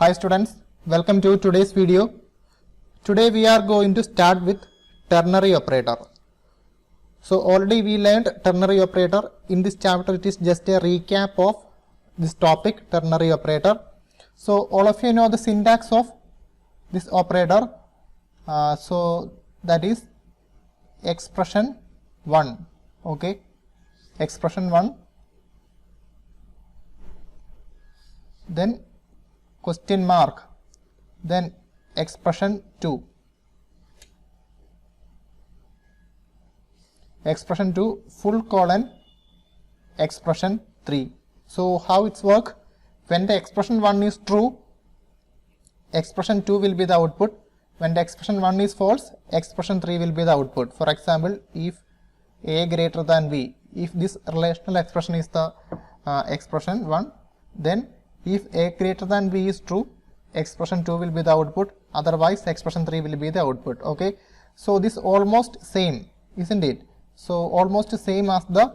Hi students, welcome to today's video. Today we are going to start with ternary operator. So already we learned ternary operator. In this chapter it is just a recap of this topic, ternary operator. So all of you know the syntax of this operator. So that is expression 1. Okay, expression 1. Then question mark, then expression 2, expression 2 full colon expression 3. So how it's work? When the expression 1 is true, expression 2 will be the output. When the expression 1 is false, expression 3 will be the output. For example, if a greater than b, if this relational expression is the expression 1, then if a greater than b is true, expression 2 will be the output, otherwise expression 3 will be the output. Okay, so this almost same, isn't it? So almost same as the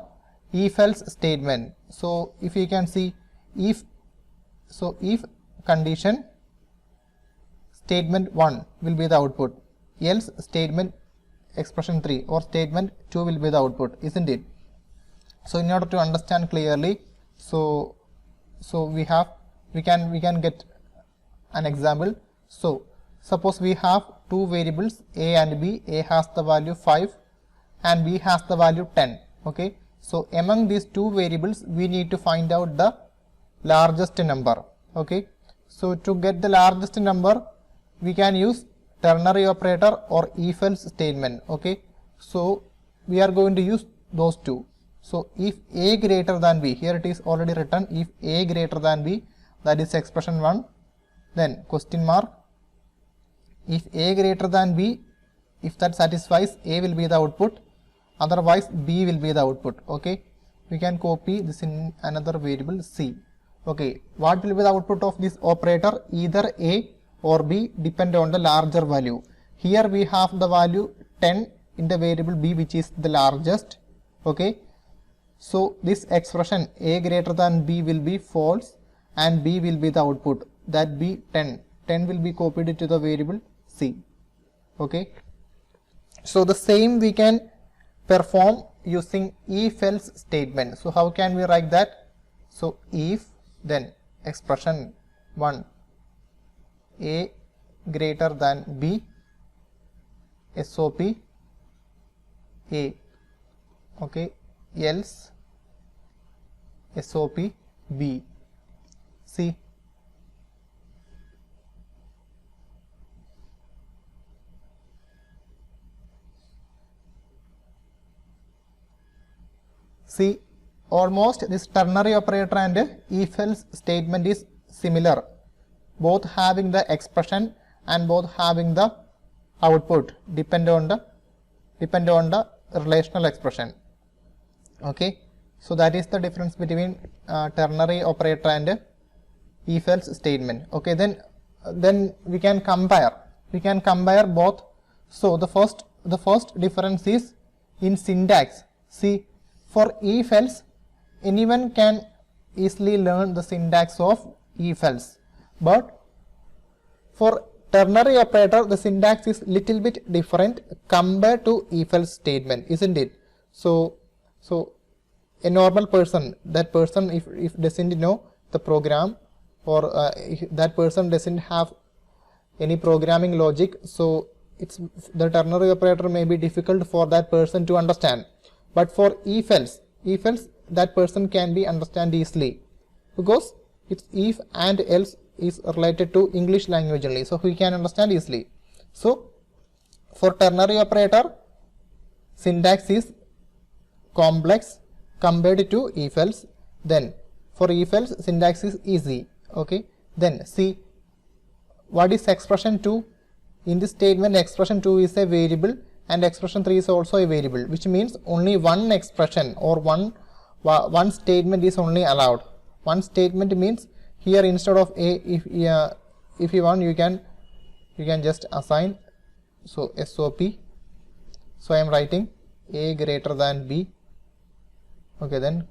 if else statement. So if you can see, if condition, statement 1 will be the output, else statement expression 3 or statement 2 will be the output, isn't it? So in order to understand clearly, so we can get an example. So suppose we have two variables a and b. A has the value 5 and b has the value 10. Okay, so among these two variables we need to find out the largest number. Okay, so to get the largest number we can use ternary operator or if else statement. Okay, so we are going to use those two. So if a greater than b, here it is already written, if a greater than b, that is expression 1, then question mark, if a greater than b, if that satisfies, a will be the output, otherwise b will be the output. Okay, we can copy this in another variable c. Okay, what will be the output of this operator? Either a or b, depend on the larger value. Here we have the value 10 in the variable b, which is the largest. Okay, so this expression a greater than b will be false and b will be the output, that b 10 will be copied to the variable c. Okay, so the same we can perform using if else statement. So how can we write that? So if, then expression 1, a greater than b, SOP a. Okay, else SOP b. See, almost this ternary operator and if else statement is similar, both having the expression and both having the output depend on the relational expression. Okay, so that is the difference between ternary operator and if else statement. Okay, then we can compare both. So the first difference is in syntax. See, for if else, anyone can easily learn the syntax of if else, but for ternary operator the syntax is little bit different compared to if else statement, isn't it? So a normal person, that person if doesn't know the program, or that person doesn't have any programming logic, so it's the ternary operator may be difficult for that person to understand. But for if else that person can be understand easily, because it's if and else is related to English language only, so we can understand easily. So for ternary operator syntax is complex compared to if else. Then for if else syntax is easy. Okay, then see what is expression 2. In this statement expression 2 is a variable and expression 3 is also a variable, which means only one expression or one statement is only allowed. One statement means here instead of a, if you want, you can just assign, so SOP. So I am writing a greater than b. Okay, then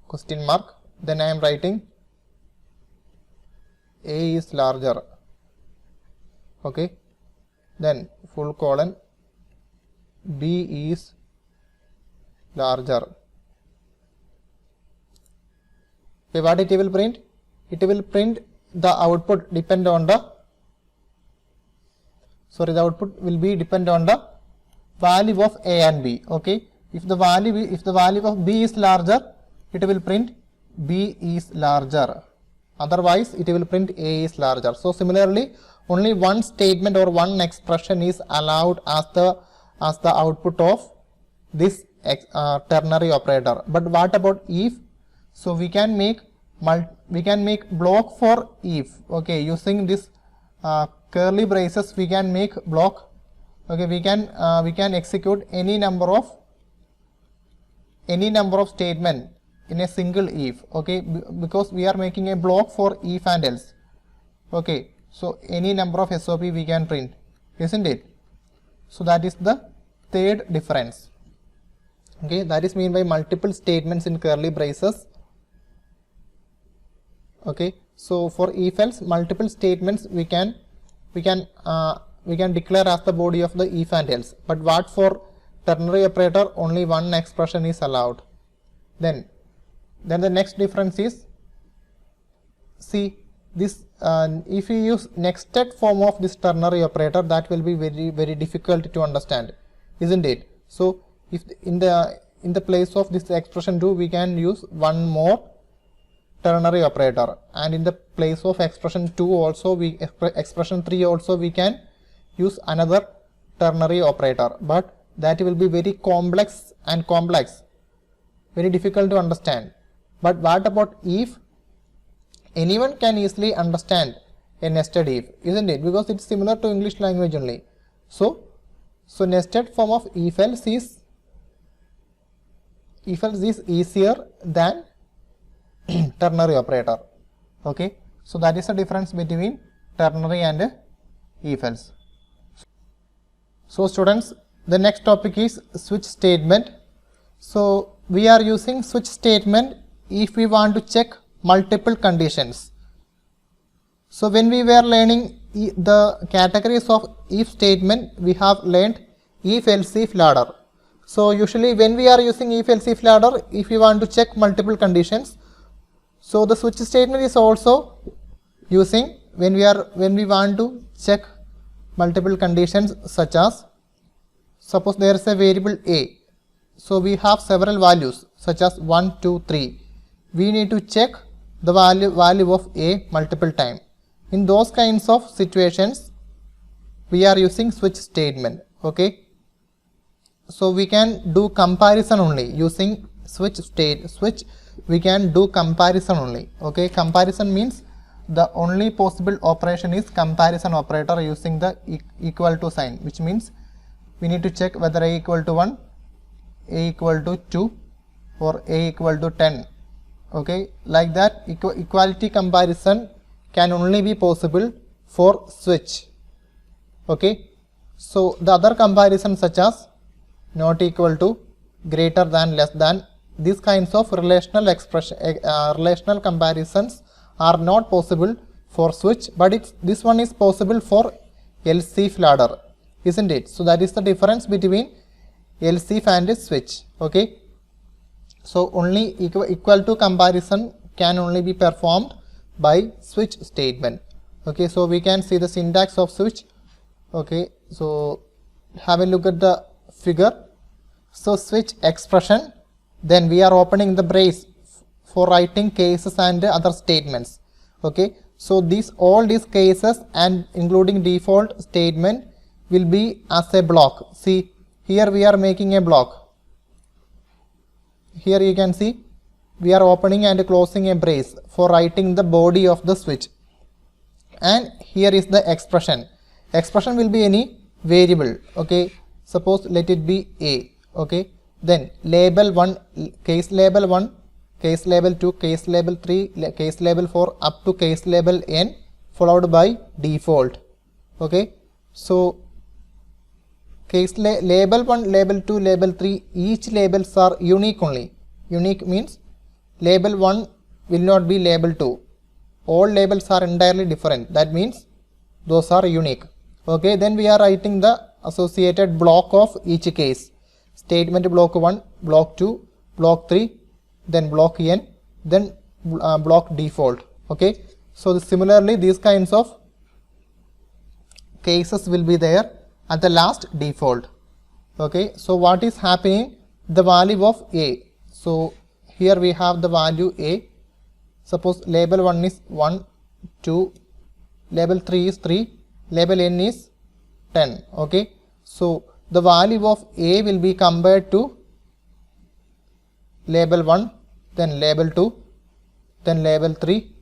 question mark, then I am writing A is larger. Okay, then full colon, B is larger. Okay, what it will print? It will print the output depend on the, sorry, the output will be depend on the value of A and B. Okay, if the value of B is larger, it will print B is larger. Otherwise, it will print A is larger. So similarly, only one statement or one expression is allowed as the output of this ternary operator. But what about if? So we can make block for if. Okay, using this curly braces, we can make block. Okay, we can execute any number of statement in a single if. Okay, because we are making a block for if and else. Okay, so any number of SOP we can print, isn't it? So that is the third difference. Okay, that is mean by multiple statements in curly braces. Okay, so for if else, multiple statements we can declare as the body of the if and else. But what for ternary operator, only one expression is allowed. Then the next difference is, see this, if you use nested form of this ternary operator, that will be very difficult to understand, isn't it? So if in the place of this expression 2, we can use one more ternary operator, and in the place of expression 2 also, expression 3 also, we can use another ternary operator, but that will be very complex, very difficult to understand. But what about if? Anyone can easily understand a nested if, isn't it? Because it's similar to English language only. So nested form of if else is easier than ternary operator. Okay, so that is the difference between ternary and if else. So students, the next topic is switch statement. So we are using switch statement if we want to check multiple conditions. So when we were learning the categories of if statement, we have learned if else if ladder. So usually when we are using if else if ladder, if we want to check multiple conditions, so the switch statement is also using when we want to check multiple conditions, such as suppose there is a variable A. So we have several values such as 1, 2, 3. We need to check the value of A multiple times. In those kinds of situations, we are using switch statement. Okay, so we can do comparison only using switch. We can do comparison only. Okay, comparison means the only possible operation is comparison operator using the equal to sign, which means we need to check whether A equal to 1, A equal to 2 or A equal to 10. Okay, like that equality comparison can only be possible for switch. Okay, so the other comparison such as not equal to, greater than, less than, these kinds of relational comparisons are not possible for switch, but this one is possible for else if ladder, isn't it? So that is the difference between else if and switch. Okay, so only equal to comparison can only be performed by switch statement. Okay, so we can see the syntax of switch. Okay, so have a look at the figure. So switch expression, then we are opening the brace for writing cases and other statements. Okay, so all these cases and including default statement will be as a block. See, here we are making a block. Here you can see we are opening and closing a brace for writing the body of the switch, and here is the expression. Expression will be any variable. Okay, suppose let it be A. Okay, then label 1, case label 1, case label 2, case label 3, case label 4 up to case label n, followed by default. Okay, so case label 1, label 2, label 3, each labels are unique only. Unique means label 1 will not be label 2, all labels are entirely different. That means those are unique. Okay, then we are writing the associated block of each case. Statement block 1, block 2, block 3, then block n, then block default. Okay, so similarly these kinds of cases will be there at the last default. Okay, so what is happening? The value of a. So here we have the value a. Suppose label 1 is 1, 2, label 3 is 3, label n is 10. Okay, so the value of a will be compared to label 1, then label 2, then label 3,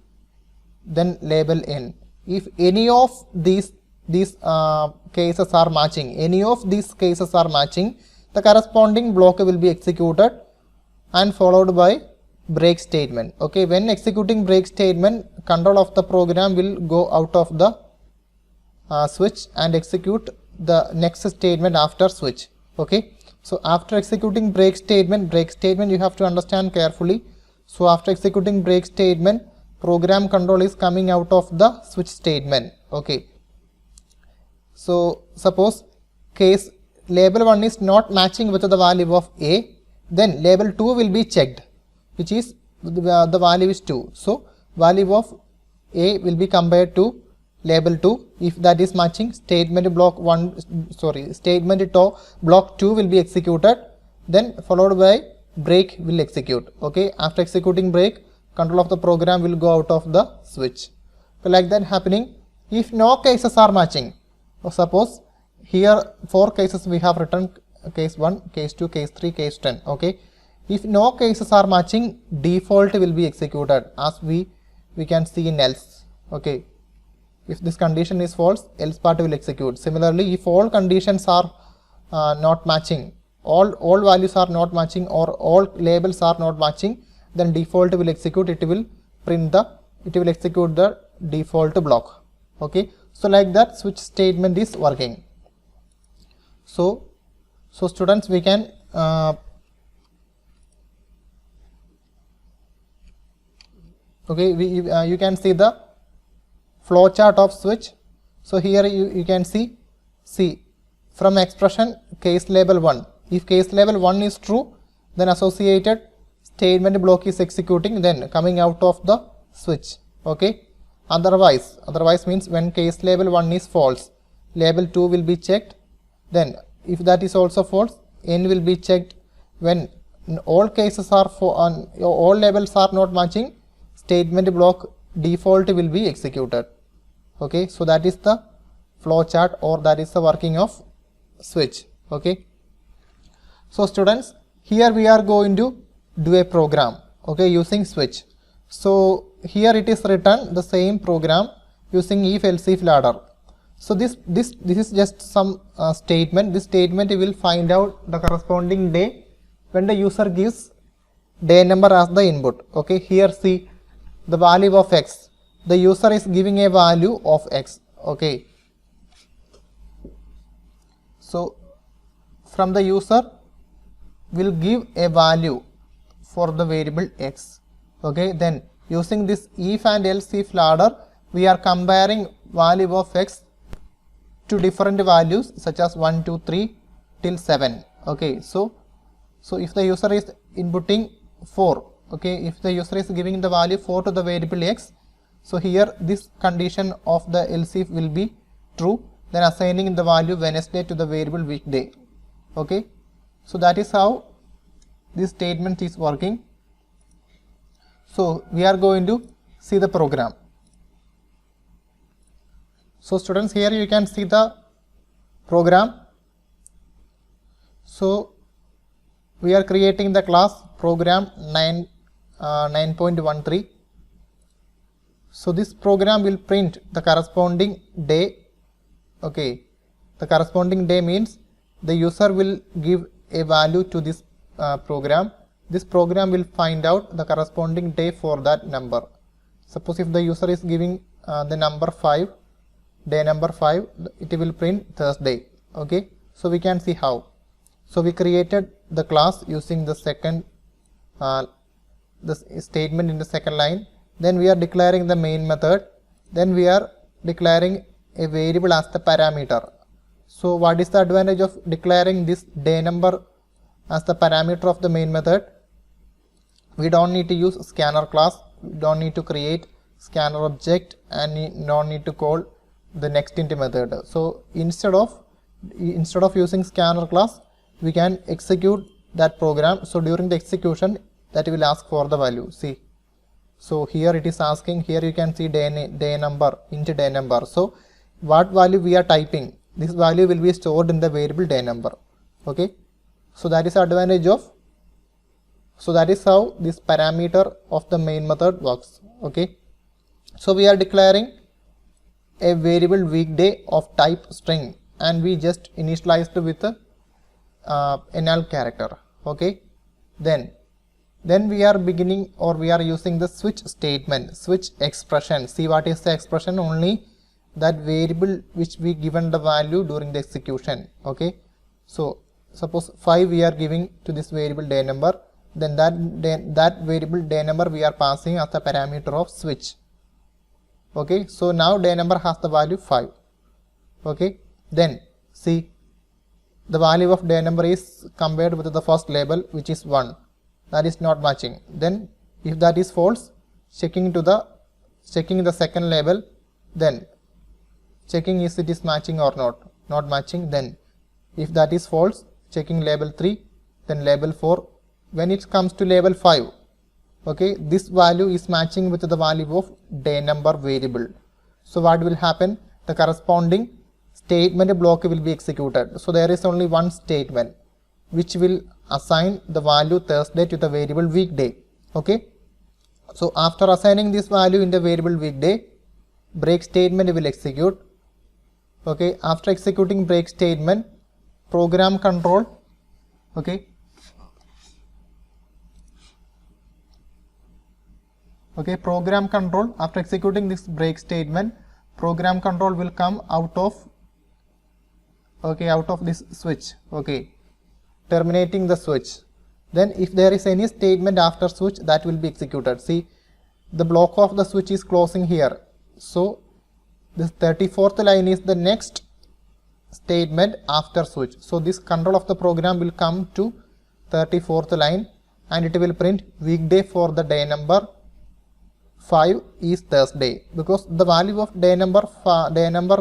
then label n. If any of these cases are matching, the corresponding block will be executed and followed by break statement. Okay, when executing break statement, control of the program will go out of the switch and execute the next statement after switch. Okay, so after executing break statement you have to understand carefully. So after executing break statement, program control is coming out of the switch statement. Okay, so suppose case label 1 is not matching with the value of a, then label 2 will be checked, which is the value is 2. So value of a will be compared to label 2. If that is matching, statement block 1, statement block 2 will be executed, then followed by break will execute. Okay, after executing break, control of the program will go out of the switch. So like that happening. If no cases are matching, suppose here 4 cases we have written, case 1, case 2, case 3, case 10. Okay, if no cases are matching, default will be executed as we can see in else. Okay, if this condition is false, else part will execute. Similarly, if all conditions are not matching, all values are not matching, or all labels are not matching, then default will execute. It will execute the default block. Okay, so like that switch statement is working. So students, we can you can see the flowchart of switch. So here you can see from expression case label 1. If case label 1 is true, then associated statement block is executing, then coming out of the switch. Okay, otherwise means when case label 1 is false, label 2 will be checked. Then if that is also false, n will be checked. When all cases are all labels are not matching, statement block default will be executed. Okay, so that is the flowchart, or that is the working of switch. Okay, so students, here we are going to do a program, okay, using switch. So here it is written the same program using if else if ladder. So this is just some statement. This statement will find out the corresponding day when the user gives day number as the input. Okay, here see the value of x. The user is giving a value of x. Okay, so from the user will give a value for the variable x. Okay, then using this if and else if ladder, we are comparing value of x to different values such as 1, 2, 3 till 7. Okay, so if the user is inputting 4, okay, if the user is giving the value 4 to the variable x, so here this condition of the else if will be true, then assigning the value Wednesday to the variable weekday. Okay, so that is how this statement is working. So we are going to see the program. So students, here you can see the program. So we are creating the class program 9.13. So this program will print the corresponding day. Okay, the corresponding day means the user will give a value to this program. This program will find out the corresponding day for that number. Suppose if the user is giving the number 5, day number 5, it will print Thursday. Okay, so we can see how. So we created the class using the second the statement in the second line, then we are declaring the main method, then we are declaring a variable as the parameter. So what is the advantage of declaring this day number as the parameter of the main method? We don't need to use scanner class, we don't need to create scanner object, and don't need to call the nextInt method. So instead of using scanner class, we can execute that program. So during the execution, that will ask for the value. See, so here it is asking, here you can see day number, int day number. So what value we are typing, this value will be stored in the variable day number. Okay, so that is the advantage of, so that is how this parameter of the main method works. Okay, so we are declaring a variable weekday of type string, and we just initialized with a null character. Okay, then we are beginning, or we are using the switch statement, switch expression. See, what is the expression? Only that variable which we given the value during the execution. Okay, so suppose 5 we are giving to this variable day number, then that variable day number we are passing as the parameter of switch. Okay, so now day number has the value 5. Okay, then see, the value of day number is compared with the first label, which is 1. That is not matching. Then if that is false, checking the second label, then checking if it is matching or not matching. Then if that is false, checking label 3, then label 4. When it comes to label 5, okay, this value is matching with the value of day number variable. So what will happen? The corresponding statement block will be executed. So there is only one statement which will assign the value Thursday to the variable weekday. Okay, so after assigning this value in the variable weekday, break statement will execute. Okay, after executing break statement, program control, okay, program control, after executing this break statement, program control will come out of this switch. Okay, terminating the switch. Then if there is any statement after switch, that will be executed. See, the block of the switch is closing here. So this 34th line is the next statement after switch. So this control of the program will come to 34th line, and it will print weekday for the day number 5 is Thursday, because the value of day number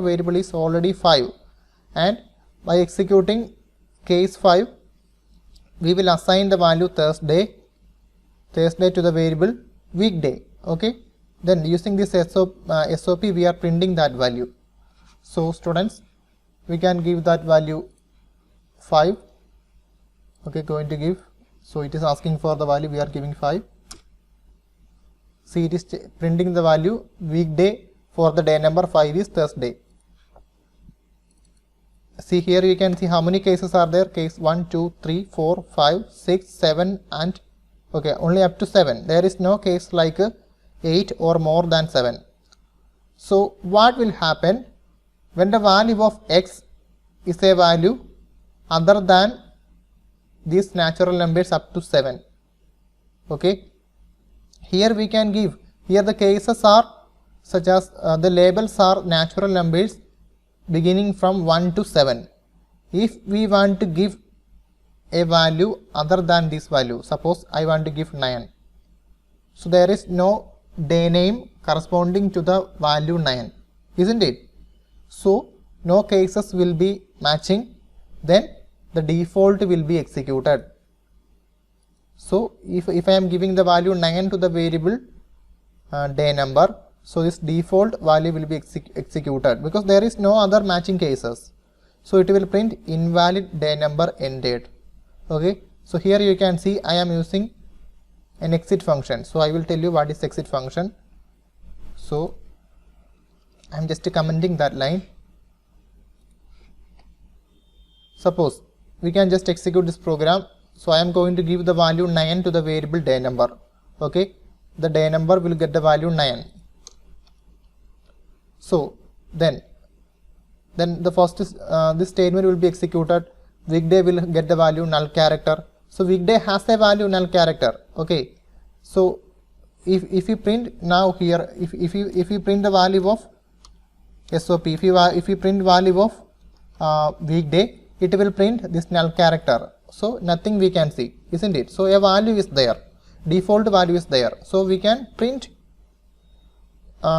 variable is already 5, and by executing case 5, we will assign the value Thursday to the variable weekday. Okay, then using this SOP we are printing that value. So students, we can give that value 5. Okay, going to give, so it is asking for the value, we are giving 5. See, it is printing the value weekday for the day number 5 is Thursday. See, here you can see how many cases are there. Case 1, 2, 3, 4, 5, 6, 7 and okay, only up to 7. There is no case like 8 or more than 7. So what will happen when the value of x is a value other than these natural numbers up to 7? Okay, here we can give, here the cases are such as the labels are natural numbers beginning from 1 to 7. If we want to give a value other than this value, suppose I want to give 9, so there is no day name corresponding to the value 9, isn't it? So no cases will be matching, then the default will be executed. So if I am giving the value 9 to the variable day number, so this default value will be executed because there is no other matching cases. So it will print invalid day number end date. Okay, so here you can see I am using an exit function. So I will tell you what is exit function. So I am just commenting that line. Suppose we can just execute this program. So I am going to give the value 9 to the variable day number. Okay, the day number will get the value 9. So then the first is this statement will be executed. Weekday will get the value null character. So weekday has a value null character. Okay, so if you print now here, if you print the value of SOP, if you print value of weekday, it will print this null character. So nothing we can see, isn't it? So a value is there, default value is there, so we can print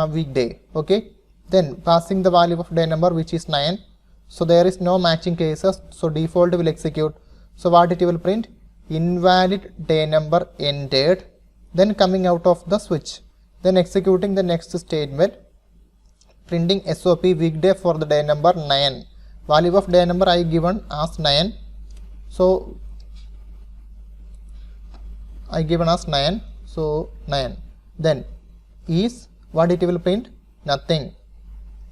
weekday. Okay, then passing the value of day number, which is 9. So there is no matching cases, so default will execute. So what it will print? Invalid day number entered. Then coming out of the switch, then executing the next statement, printing SOP weekday for the day number 9. Value of day number I given as 9. So I given as 9. So 9. Then is what it will print? Nothing.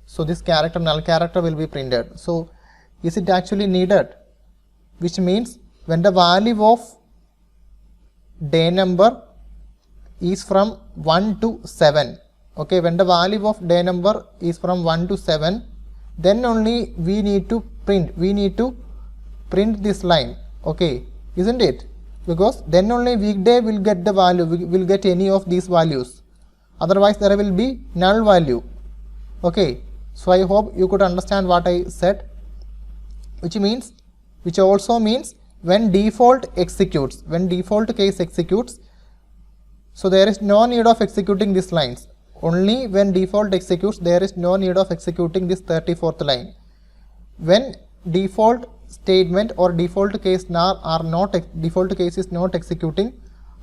So this character, null character, will be printed. So is it actually needed? Which means when the value of day number is from 1 to 7. Okay, when the value of day number is from 1 to 7, then only we need to print this line. Okay, isn't it? Because then only weekday will get the value, will get any of these values. Otherwise there will be null value. Okay, so I hope you could understand what I said, which also means when default executes, when default case executes, so there is no need of executing these lines. Only when default executes, there is no need of executing this 34th line. When default statement or default case default case is not executing,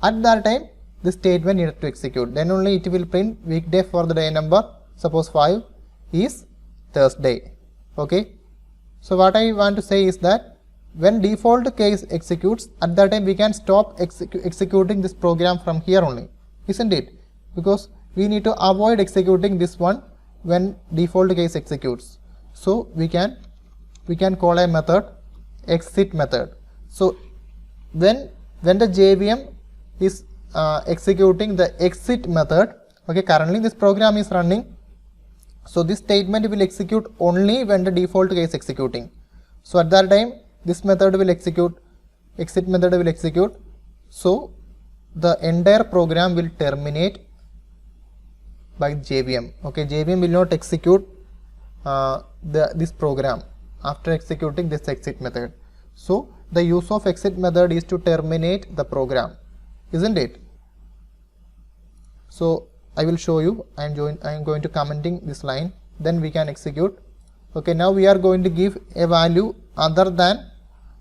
at that time this statement needed to execute. Then only it will print weekday for the day number, suppose 5 is Thursday. Okay, so what I want to say is that when default case executes, at that time we can stop executing this program from here only, isn't it? Because we need to avoid executing this one when default case executes. So we can call a method exit method. So when the JVM is executing the exit method, okay, currently this program is running, so this statement will execute only when the default case executing. So at that time this method will execute, exit method will execute, so the entire program will terminate by JVM. Okay, JVM will not execute this program after executing this exit method. So the use of exit method is to terminate the program, isn't it? So I will show you. I am going to commenting this line, then we can execute. Okay, now we are going to give a value other than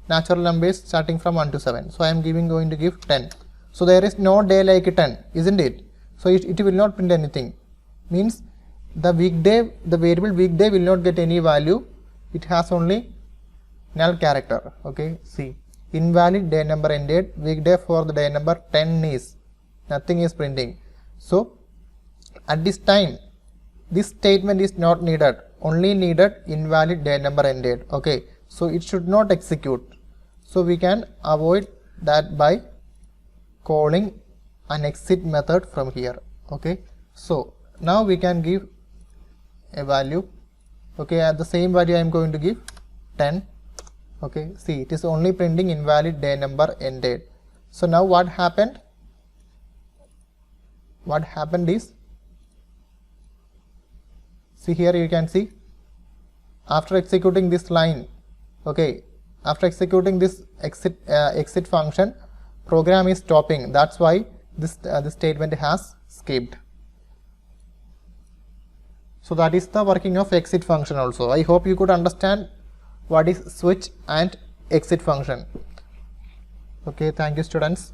natural numbers starting from 1 to 7. So I am going to give 10. So there is no day like 10, isn't it? So it will not print anything. Means the weekday, the variable weekday will not get any value. It has only null character. Okay, see, invalid day number ended, weekday for the day number 10 is, nothing is printing. So at this time this statement is not needed, only needed invalid day number ended. Okay, so it should not execute. So we can avoid that by calling an exit method from here. Okay, so now we can give a value. Okay, at the same value I am going to give 10. Okay, see, it is only printing invalid day number ended. So now what happened? What happened is, see here you can see, after executing this line, okay, after executing this exit function, program is stopping. That's why this statement has skipped. So that is the working of exit function also. I hope you could understand what is switch and exit function. Okay, thank you students.